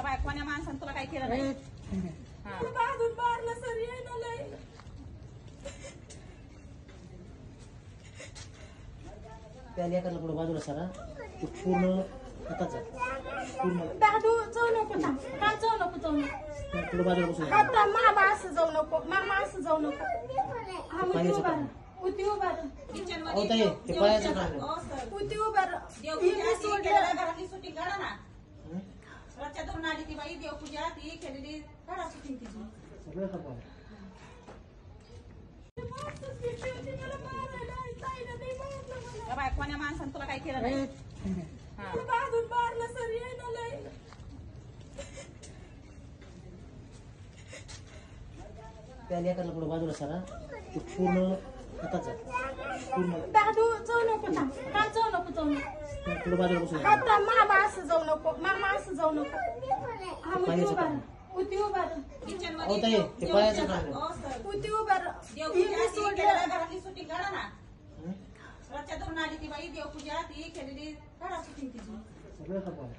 Bye कोण्या माणसानं तुला काय केलं नाही? त्या लेकरला पुढे बाजूला सरा पूर्ण हाताचा पूर्ण दादू जाऊ नको ना, हा जाऊ नको, जाऊ नको पुढे बाजूला बसून आता मामा असं जाऊ नको, मामा असं जाऊ नको. हा उती उभा राहा, उती उभा राहा, किचन अहो मध्ये ताई ते पळायचं काम उती उभा राहा. देवपूजा घरातली शूटिंग करा ना. रच्या धरून आली ती बाई देवपूजा ती केलेली करा शूटिंग तिची. सगळं करतो बाय कोण्या माणसानं तुला काय केलं नाही? त्या लेकरला पुढे बाजूला सरा पूर्ण हाताचा पूर्ण दादू जाऊ नको ना, हा जाऊ नको, जाऊ नको पुढे बाजूला बसून आता मामा असं जाऊ नको, मामा असं जाऊ नको. हा उती उभा राहा, उती उभा राहा, किचन अहो मध्ये ताई ते पळायचं काम उती उभा राहा. देवपूजा घरातली शूटिंग करा ना. रच्या धरून आली ती बाई देवपूजा ती केलेली करा शूटिंग तिची. सगळं करतो